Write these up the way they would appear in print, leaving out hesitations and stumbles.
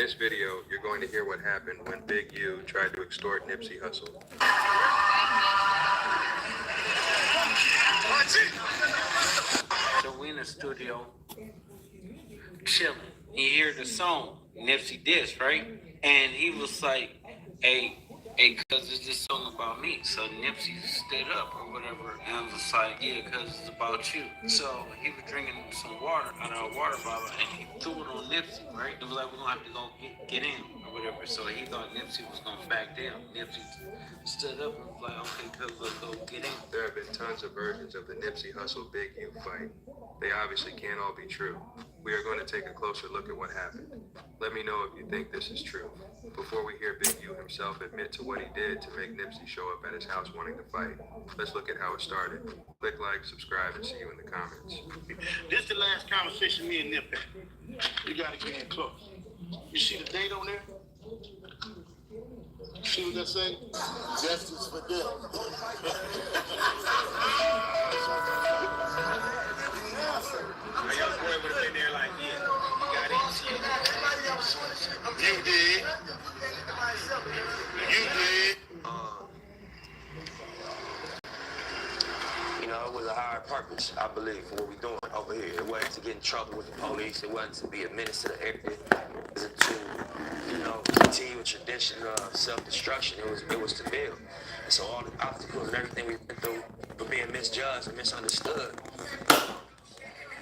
this video, you're going to hear what happened when Big U tried to extort Nipsey Hussle. So we in the studio, chilling. You hear the song, Nipsey diss, right? And he was like, hey, cuz it's this song about me. So Nipsey stood up or whatever, and I was like, yeah, cuz it's about you. So he was drinking some water out of a water bottle, and he threw it on Nipsey, right? It was like, we're gonna have to go get in or whatever. So he thought Nipsey was gonna back down. Nipsey stood up and was like, okay, cuz let's go get in. There have been tons of versions of the Nipsey Hussle Big U fight. They obviously can't all be true. We are going to take a closer look at what happened. Let me know if you think this is true. Before we hear Big U himself admit to what he did to make Nipsey show up at his house wanting to fight, let's look at how it started. Click like, subscribe, and see you in the comments. This is the last conversation me and Nip had. You gotta get in close. You see the date on there? See what that say? Justice for them. My young boy would have been there like, yeah, you got it. You did. You did. You know, it was a higher purpose, I believe, for what we're doing over here. It wasn't to get in trouble with the police. It wasn't to be a menace to the area. It was to, you know, continue a tradition of self-destruction. It was to build. And so all the obstacles and everything we went through for being misjudged and misunderstood,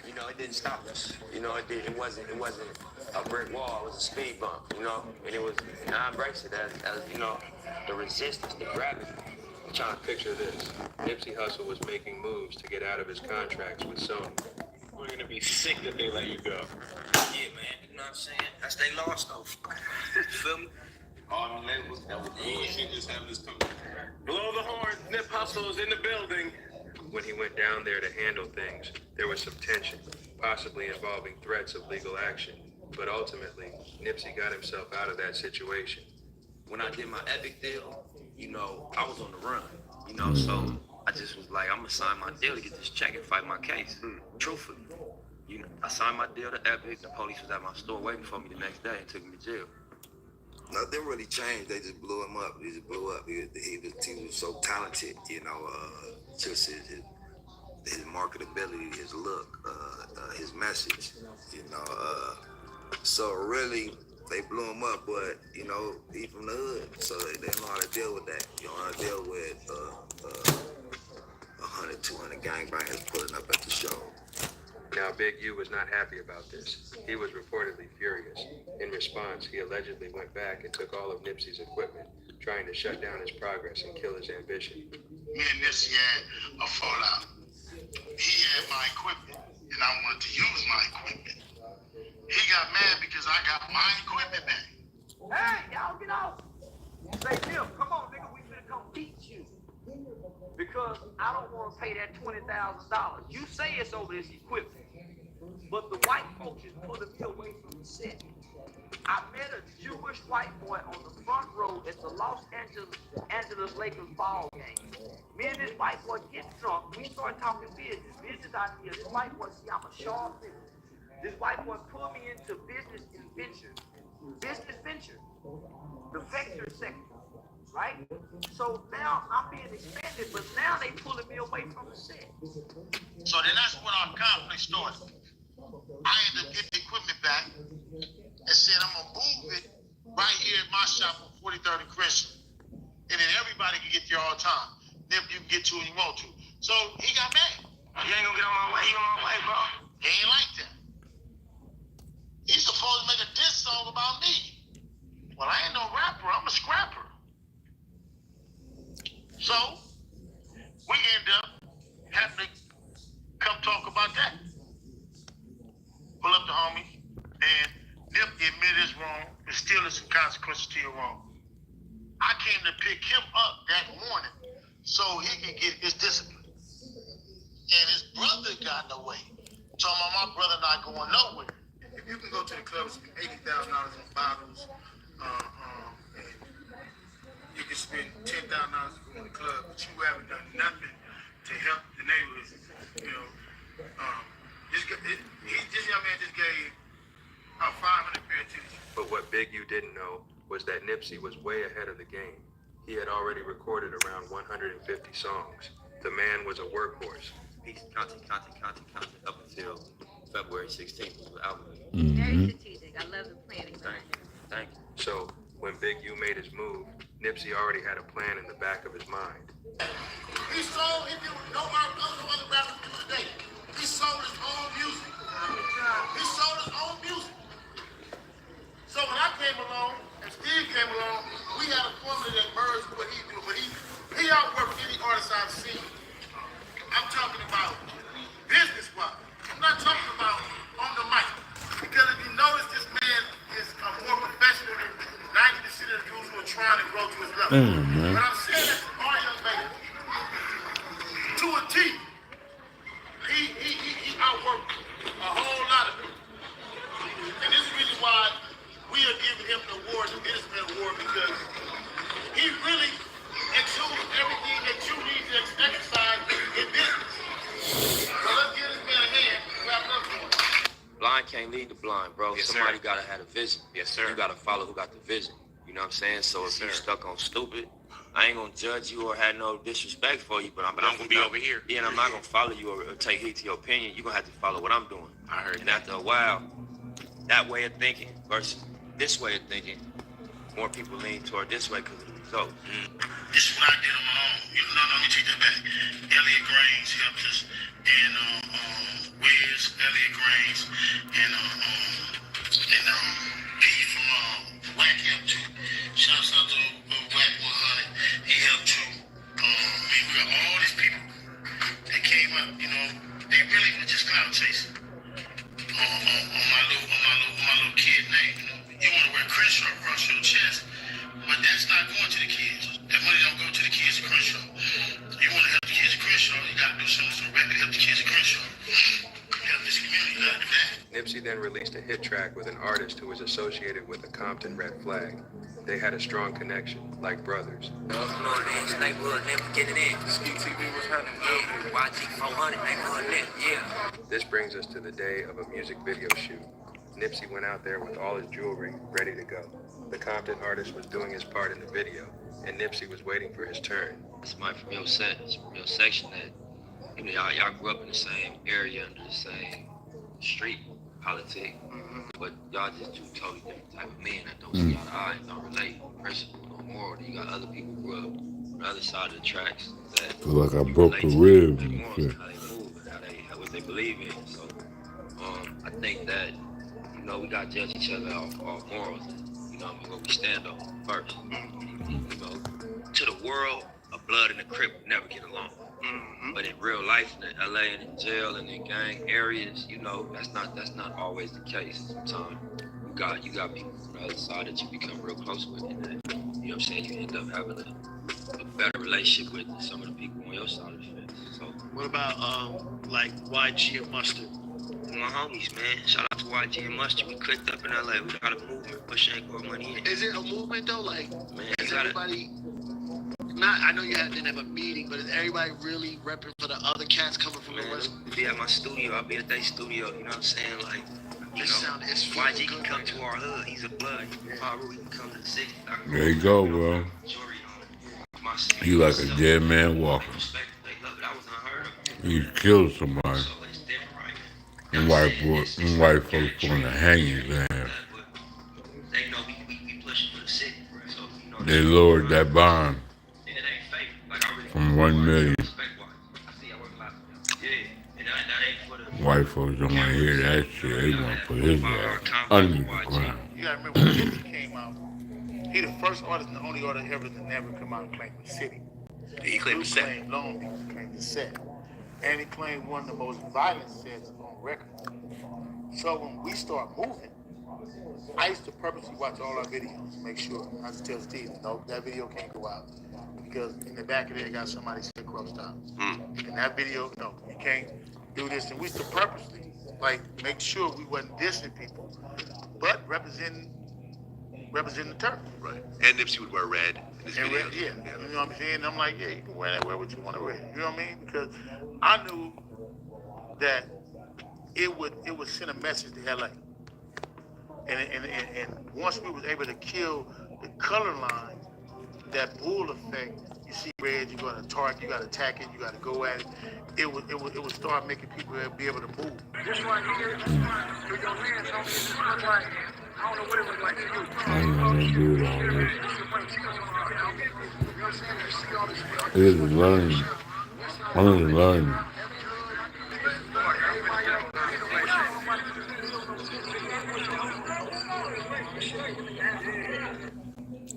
you know, it didn't stop us. You know, it wasn't a brick wall. It was a speed bump, you know. And I embrace it as you know, the resistance, the gravity. I'm trying to picture this. Nipsey Hussle was making moves to get out of his contracts with Sony. We're gonna be sick that they let you go. Yeah, man, you know what I'm saying? That's they lost though. You feel me? Oh, that was bullshit just having this come. Blow the horn, Nip Hussle is in the building. When he went down there to handle things, there was some tension, possibly involving threats of legal action. But ultimately, Nipsey got himself out of that situation. When I did my Epic deal, you know, I was on the run, you know, so I just was like, I'm gonna sign my deal to get this check and fight my case. Truthfully, you know, I signed my deal to Epic. The police was at my store waiting for me the next day and took me to jail. Nothing really changed. They just blew him up. He just blew up. He was so talented, you know, just his marketability, his look, his message, you know. So really, they blew him up, but, you know, he from the hood, so they know how to deal with that. You know how to deal with 100, 200 gangbangers pulling up at the show. Now, Big U was not happy about this. He was reportedly furious. In response, he allegedly went back and took all of Nipsey's equipment, trying to shut down his progress and kill his ambition. Me and Nipsey had a fallout. He had my equipment, and I wanted to use my equipment. He got mad because I got my equipment back. Hey, y'all get off. Say, Bill, come on, nigga, we finna come beat you. Because I don't want to pay that $20,000. You say it's over this equipment, but the white folks is pulling me away from the set. I met a Jewish white boy on the front row at the Los Angeles Lakers ball game. Me and this white boy get drunk. We start talking business ideas. This white boy, see, I'm a sharp nigga. This white boy pulled me into business venture, the vector sector, right? So now I'm being expanded, but now they pulling me away from the set. So then that's when our conflict started. I ended up getting the equipment back and said I'm gonna move it right here at my shop on 43rd and Christian, and then everybody can get there all the time. Then you can get to it when you want to. So he got mad. You ain't gonna get on my way, you on my way, bro. He ain't like that. He's supposed to make a diss song about me. Well, I ain't no rapper, I'm a scrapper. So, we end up having to come talk about that. Pull up the homie, and Nip admitted it's wrong, but still there's some consequences to your wrong. I came to pick him up that morning so he could get his discipline. And his brother got in the way. Told my brother not going nowhere. If you can go to the club and spend $80,000 in bottles, and you can spend $10,000 to go in the club, but you haven't done nothing to help the neighborhood. You know, this young man just gave out 500 pair of titties. But what Big U didn't know was that Nipsey was way ahead of the game. He had already recorded around 150 songs. The man was a workhorse. Peace, content, up until February 16th was the album. Very strategic. I love the planning. Thank you. So when Big U made his move, Nipsey already had a plan in the back of his mind. He sold, he did what nobody other rappers do today. He sold his own music. He sold his own music. So when I came along and Steve came along, we had a formula that merged what he do. But he outworked any artist I've seen. I'm talking about business-wise. I'm not talking about on the mic. Because if you notice, this man is more professional than 90% of the dudes who are trying to grow to his level. But I'm saying that to all young ladies. To a T. He outworked a whole lot of people. And this is the reason why we are giving him the award, the Businessman Award, because he really exudes everything that you need to exercise in business. So let's give this man a hand. Clap it up for him. Blind can't lead the blind, bro. Yes, Somebody sir. gotta have a vision. Yes, sir. You gotta follow who got the vision. You know what I'm saying? So Yes, if you sir. stuck on stupid, I ain't gonna judge you or have no disrespect for you, but I'm gonna be over here. Yeah, and I'm not gonna follow you or take heed to your opinion. You're gonna have to follow what I'm doing. I heard And that. after a while, that way of thinking versus this way of thinking, more people lean toward this way because of the results. This is what I did on my own. No, let me take that back. Elliot Grains helped us, and Wiz, Elliot Grains, and P from Wack helped too. Shouts out to Wack 100. He helped too. We got all these people that came up. You know, they really were just cloud chasing on my little kid name. You want to wear Crenshaw across your chest, but that's not going to the kids. That money don't go to the kids at Crenshaw. You want to help the kids at Crenshaw, you got to do something rapid to help the kids at Crenshaw. Help this community, you got to do that. Nipsey then released a hit track with an artist who was associated with the Compton Red Flag. They had a strong connection, like brothers. This brings us to the day of a music video shoot. Nipsey went out there with all his jewelry ready to go. The Compton artist was doing his part in the video, and Nipsey was waiting for his turn. Somebody from your set, from your section that, you know, y'all grew up in the same area, under the same street politic, but y'all just two totally different type of men that don't see eye to eye and don't relate on principle no more. You got other people who grew up on the other side of the tracks that Feel like I broke relate the to ribs their and morals, shit. how they move, and what they believe in. So I think that, you know, we gotta judge each other off morals, and, you know, what we stand on first. You know, to the world, a blood and a crip never get along. But in real life, in LA and in jail and in gang areas, you know, that's not always the case. Sometimes you got people from the other side that you become real close with, and that, you know what I'm saying, you end up having a better relationship with than some of the people on your side of the fence. So What about like YG and Mustard? my homies, man. Shout out to YG and Mustard. We clicked up in LA. We got a movement. Push ain't got money in. Is it a movement though? Like, Man, is you gotta, everybody? Not, I know you didn't have a meeting, but is everybody really repping for the other cats coming from the man, West? be at my studio. I'll be at their studio. You know what I'm saying? Like, you This know, sound is YG can come to our hood. He's a blood. Paru, he can come to the city. There you go, bro. He like a dead man walking. He killed somebody. And white folks want to hang his ass. They lowered that bond from 1 million. White folks don't want to hear that shit. They want to put his ass under the ground. You gotta remember when Nipsey came out, he the first artist and the only artist ever to never come out and claim the city. He claimed the set. Claimed Long Beach, claimed the set. And he claimed one of the most violent sets on record. So when we start moving, I used to purposely watch all our videos to make sure. I used to tell Steve, no, that video can't go out. Because in the back of there, got somebody said crossed out. In that video, no, you can't do this. And we used to purposely, like, make sure we wasn't dissing people, but representing the turf. Right. And Nipsey would wear red in his And videos. yeah, you know what I'm saying? I'm like, yeah, you can wear that, wear what you want to wear. You know what I mean? Because I knew that it would send a message to LA And once we was able to kill the color line, that bull effect, you see red, you're gonna target, you gotta attack it, you gotta go at it. It would start making people be able to move. This right here, through your lens, homie, it just look like, I don't know what it look like to you. I ain't gonna do it all this. It is learning. I'm just learning.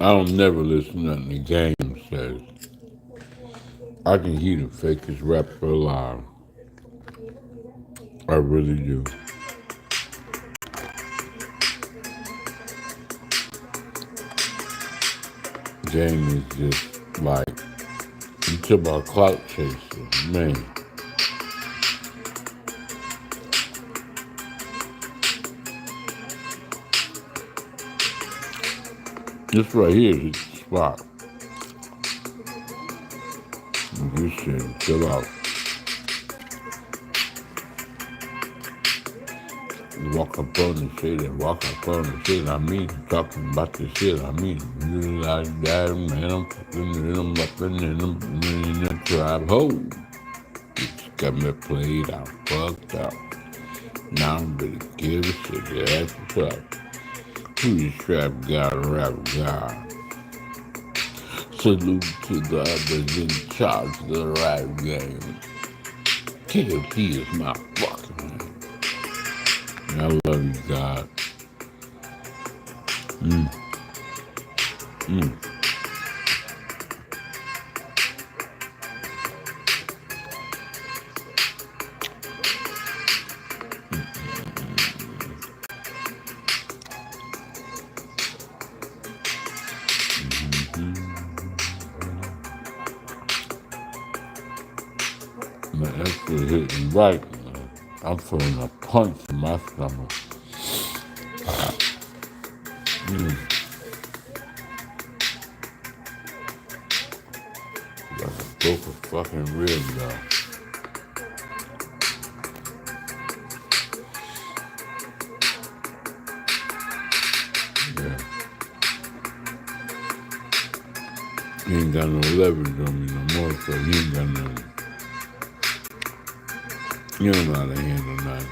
I don't never listen to nothing the game says. I can hear the fakest rapper alive. I really do. Game is just like, you talk about clout chaser, man. This right here is the spot. This shit, chill out. You walk up on the shit and walk up on the shit. I mean, talking about the shit. I mean, you like that, man. I'm fucking in them, up in them, in the tribe. Ho! It's got me played out, fucked up. Now I'm ready to give a shit. Yeah, that's what's up. Who's the trap god, rap god? Salute to the others in charge of the rap game. KLP is my fucking name. I love you, God. Man, that's just hitting right, man. I'm feeling a punch in my stomach. Like a broke a fucking rib, though. Yeah. He ain't got no leverage on me no more, so he ain't got no. You don't know how to handle nothing.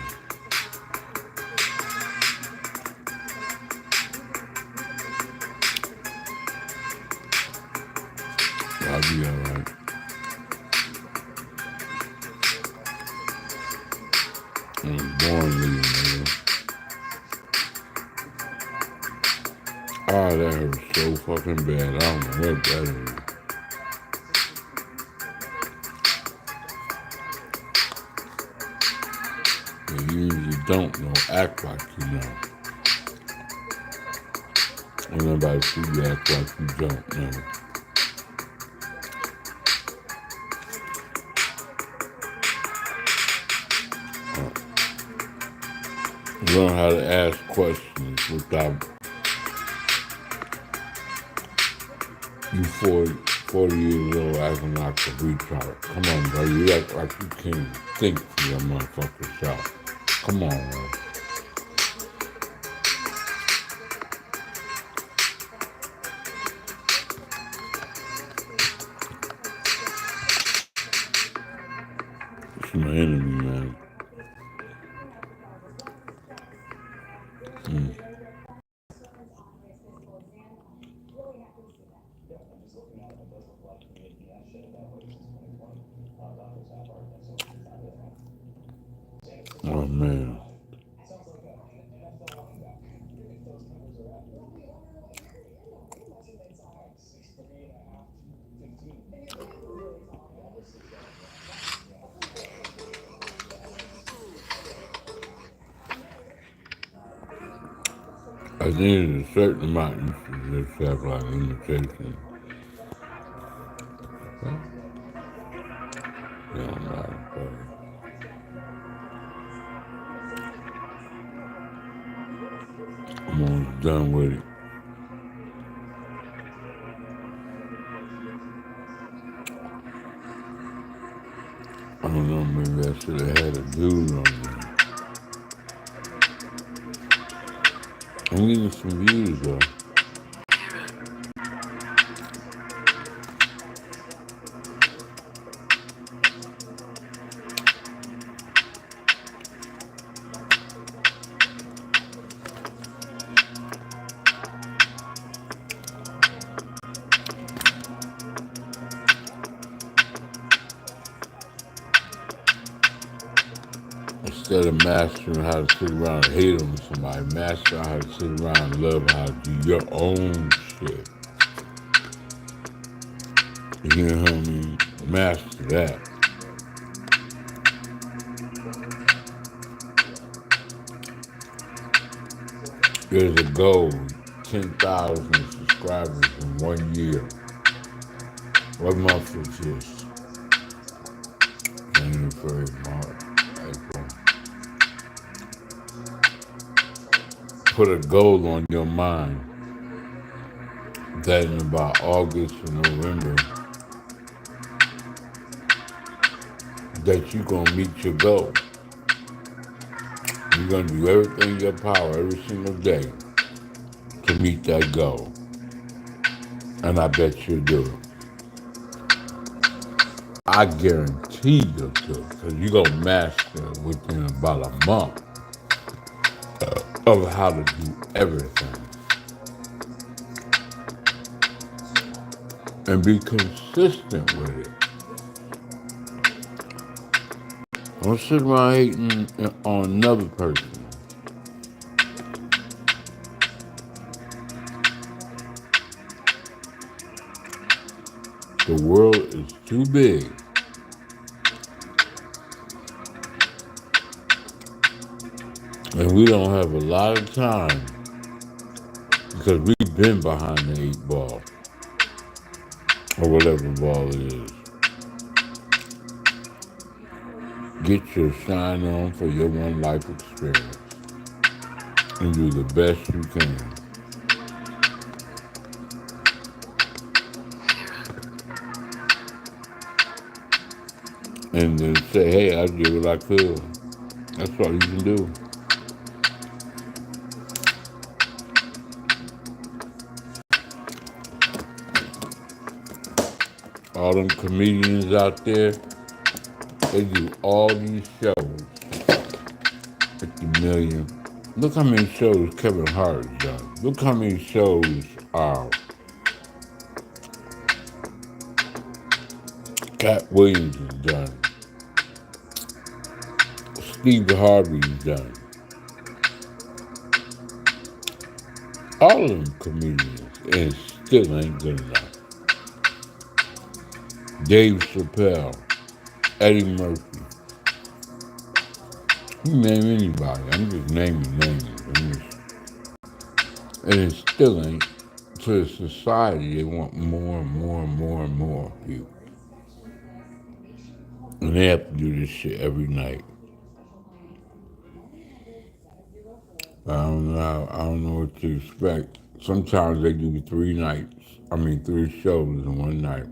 I'll be alright. I was born leaving, nigga. Ah, that hurt so fucking bad. I don't know what that is. You usually don't know, act like you know. And nobody see you act like you don't know. Learn how to ask questions without you 40 years old acting like a retard. Come on, bro. You act like you can't think for your motherfucking self. Come on, man. It's my enemy, man. Oh, man. I think there's a certain amount you should just have like limitation. Yeah, I'm not I'm almost done with it. I don't know, maybe I should have had a dude on there. I'm getting some views though. Instead of mastering how to sit around and hate on somebody, master how to sit around and love how to do your own shit. You know what I mean? Master that. There's a goal, 10,000 subscribers in 1 year. What month is this? January, February, March, April. Put a goal on your mind that in about August or November that you're gonna meet your goal. You're gonna do everything in your power every single day to meet that goal. And I bet you'll do it. I guarantee you'll do it because you're gonna master it within about a month of how to do everything. And be consistent with it. Don't sit around hating on another person. The world is too big. And we don't have a lot of time because we've been behind the 8 ball or whatever ball it is. Get your shine on for your one life experience and do the best you can. And then say, hey, I did what I could. That's all you can do. All them comedians out there, they do all these shows. 50 million. Look how many shows Kevin Hart has done. Look how many shows Cat Williams has done. Steve Harvey's done. All of them comedians, and it still ain't good enough. Dave Chappelle, Eddie Murphy. You name anybody, I'm just naming names. And it still ain't. To society, they want more and more and more and more people. And they have to do this shit every night. I don't know what to expect. Sometimes they do 3 shows in one night.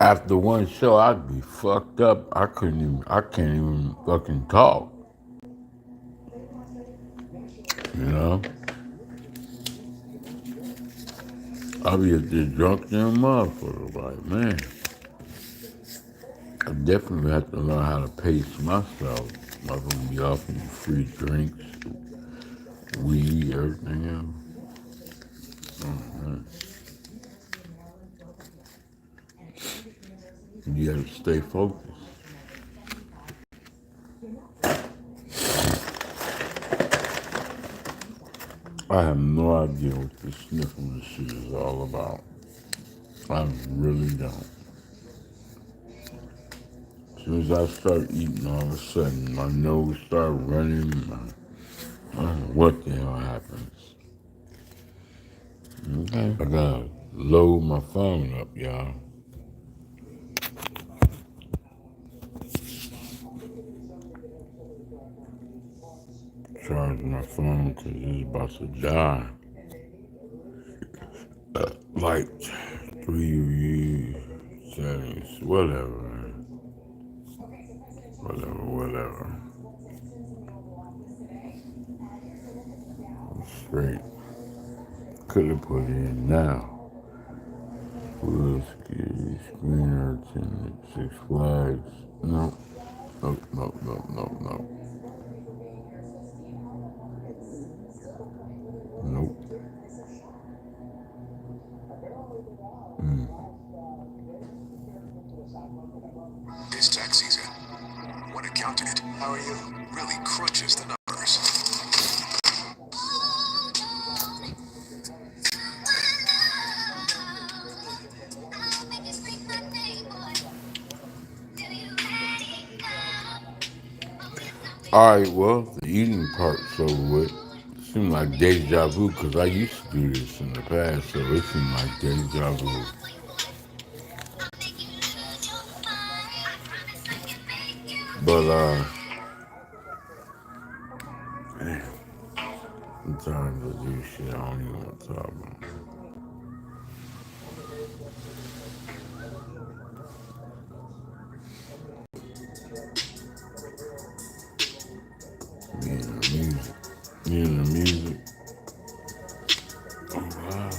After one show, I'd be fucked up. I can't even fucking talk. You know? I'll be just drunk than a motherfucker. Like, man, I definitely have to learn how to pace myself. I'm gonna be offering you free drinks, weed, everything else. You gotta stay focused. I have no idea what this sniffling shit is all about. I really don't. As soon as I start eating, all of a sudden, my nose starts running. I don't know what the hell happens. Okay. I gotta load my phone up, y'all. Charge my phone because it's about to die. Like 3 settings, whatever. Whatever. Straight. Could have put in now. Whiskey, Screenerton, Six Flags. No. Nope. Nope. It's tax season. One accountant, how are you? Really crunches the numbers. Alright, well, the eating part's over with. Seemed like deja vu because I used to do this in the past, so it seemed like deja vu. But, damn, sometimes I do shit I don't even want to talk about. Me and the music. Oh, wow.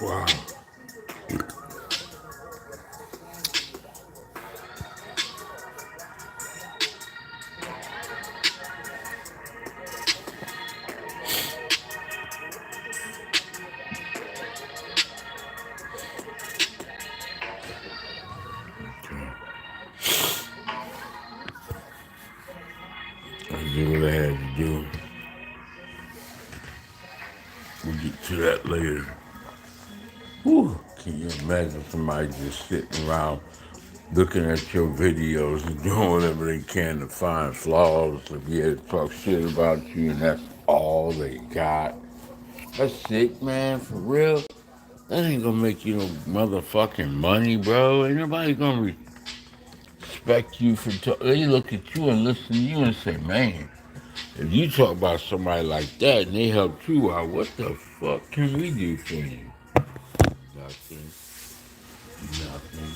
Wow. I did what I had to do. We'll get to that later. Whew. Can you imagine somebody just sitting around looking at your videos and doing whatever they can to find flaws if you had to talk shit about you and that's all they got? That's sick, man, for real. That ain't gonna make you no motherfucking money, bro. Ain't nobody gonna respect you for they look at you and listen to you and say, man, if you talk about somebody like that and they helped you out, what the fuck can we do for you? Nothing. Nothing.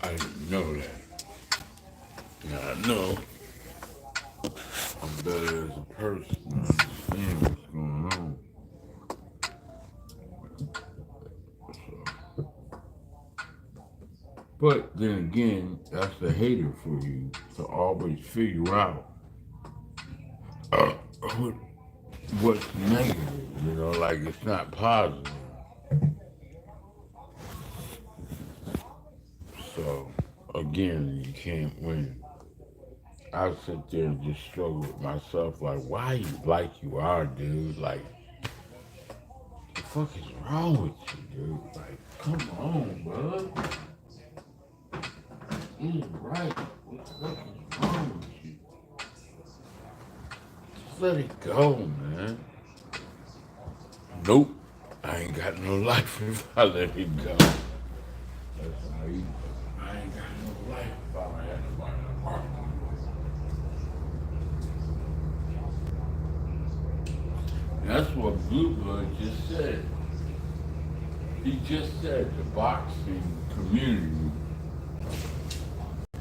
I didn't know that. Now I know I'm better as a person. I understand what's going on. So. But then again, that's the hater for you to always figure out uh, what's negative. You know, like it's not positive. So again, you can't win. I sit there and just struggle with myself, like, why you like you are, dude? Like, the fuck is wrong with you, dude? Like, come on, bud. Get it right. What the fuck is wrong with you? Just let it go, man. Nope. I ain't got no life if I let it go. That's how you. I ain't got no life if I let anybody argue. That's what Blue Blood just said. He just said the boxing community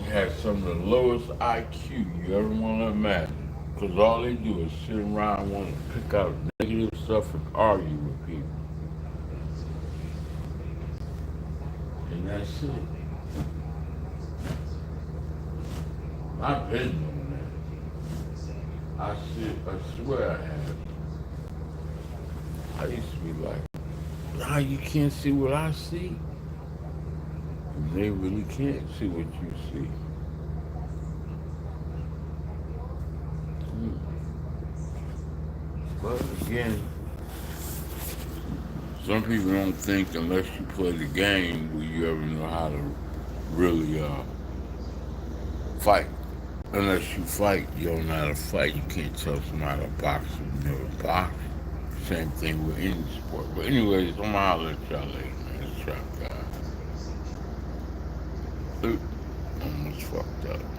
has some of the lowest IQ you ever want to imagine. Because all they do is sit around and want to pick out negative stuff and argue with people. And that's it. I've been doing that. I swear I have. I used to be like, nah, you can't see what I see. And they really can't see what you see. But again, some people don't think unless you play the game will you ever know how to really fight. Unless you fight, you don't know how to fight. You can't tell somebody to box and you never box. Same thing with any sport. But anyways, I'm gonna holler at y'all later, man. It's Trap Guy. Almost fucked up.